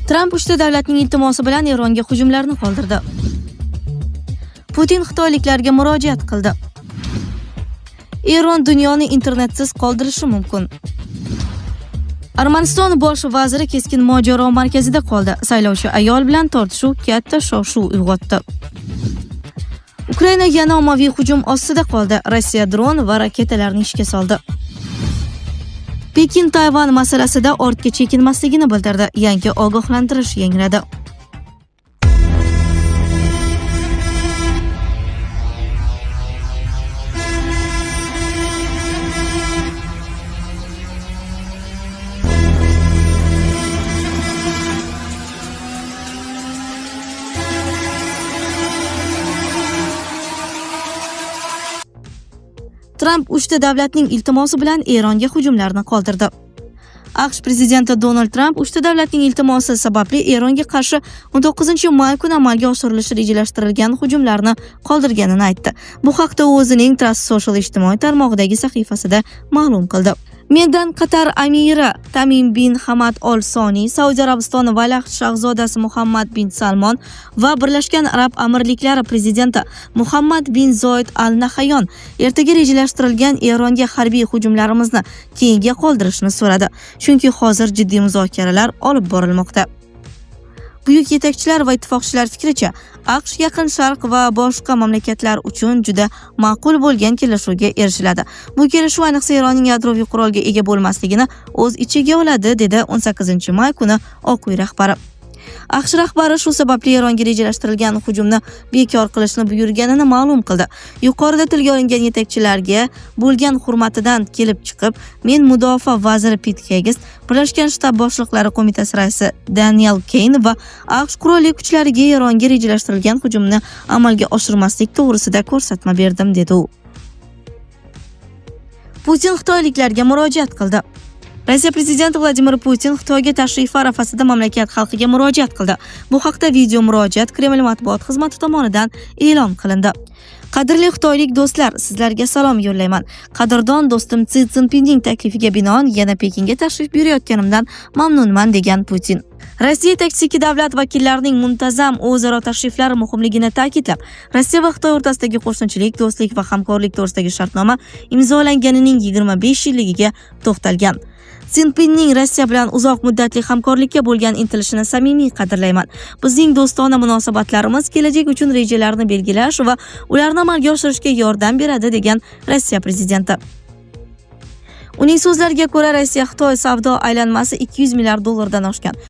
Tramp uchta davlatning iltimosi bilan Eronga hujumlarni qoldirdi. Putin xitoyliklarga murojaat qildi. Eron dunyoni internetsiz qoldirishi mumkin. Armaniston bosh vaziri keskin mojaro markazida qoldi. Saylovchi ayol bilan tortishuv katta shov-shuv uyg'otdi. Ukraina yana ommaviy hujum ostida qoldi. Rossiya dron va raketalarni ishga soldi. Pekin Tayvan masalasida ortga chekinmasligini bildirdi. Yangi ogohlantirish yangradi. Tramp uchta davlatning iltimosi bilan Eronga hujumlarni qoldirdi. AQSh prezidenti Donald Tramp uchta davlatning iltimosi sababli Eronga qarshi 19-may kuni amalga oshirilishi rejalashtirilgan hujumlarni qoldirganini aytdi. Bu haqda u o'zining Trust Social ijtimoiy tarmog'idagi sahifasida ma'lum qildi. Mendan Qatar amiri Tamim bin Hamad Al Soni, Saudiya Arabistoni valiahd shahzodasi Muhammad bin Salmon va Birlashgan Arab Amirliklari prezidenti Muhammad bin Zoid Al Nahyan ertaga rejalashtirilgan Eronga harbiy hujumlarimizni keyinga qoldirishni so'radi, chunki hozir jiddiy muzokaralar olib borilmoqda. Buyuk yetakchilar va ittifoqchilar fikricha, AQSh Yaqin Sharq va boshqa mamlakatlar uchun juda ma'qul bo'lgan kelishuvga erishiladi. Bu kelishuv ayniqsa Eronning yadroviy qurolga ega bo'lmasligini o'z ichiga oladi, dedi 18-may kuni Oq uy rahbari. AQSh rahbari shu sababli Eronga rejalashtirilgan hujumni bekor qilishni buyurganini ma'lum qildi. Yuqorida tilga olingan yetakchilarga bo'lgan hurmatidan kelib chiqib, men mudofaa vaziri Pit Hegis, Birlashgan Shtab boshliqlari qo'mitasi raisi Daniel Keyn va AQSh qurolli kuchlariga Eronga rejalashtirilgan hujumni amalga oshirmaslik to'g'risida ko'rsatma berdim, dedi u. Putin xitoyliklarga murojaat qildi. Rossiya prezidenti Vladimir Putin Xitoyga tashrifi arafasida mamlakat xalqiga murojaat qildi. Bu haqda video murojaat Kreml matbuot xizmati tomonidan e'lon qilindi. Qadrli xitoylik do'stlar, sizlarga salom yo'llayman. Qadrdon do'stim Si Szinpinning taklifiga binoan yana Pekinga tashrif buyurayotganimdan mamnunman, degan Putin. Rossiya yetakchisi ikki davlat vakillarining muntazam o'zaro tashriflari muhimligini ta'kidlab, Rossiya va Xitoy o'rtasidagi qo'shnichilik, do'stlik va hamkorlik to'g'risidagi shartnoma imzolanganining 25 yilligiga to'xtalgan. Szinpinning Rossiya bilan uzoq muddatli hamkorlikka bo'lgan intilishini samimiy qadrlayman. Bizning do'stona munosabatlarimiz kelajak uchun rejalarni belgilash va ularni amalga oshirishga yordam beradi, degan Rossiya prezidenti. Uning so'zlariga ko'ra, Rossiya-Xitoy savdo aylanmasi $200 milliard dan oshgan.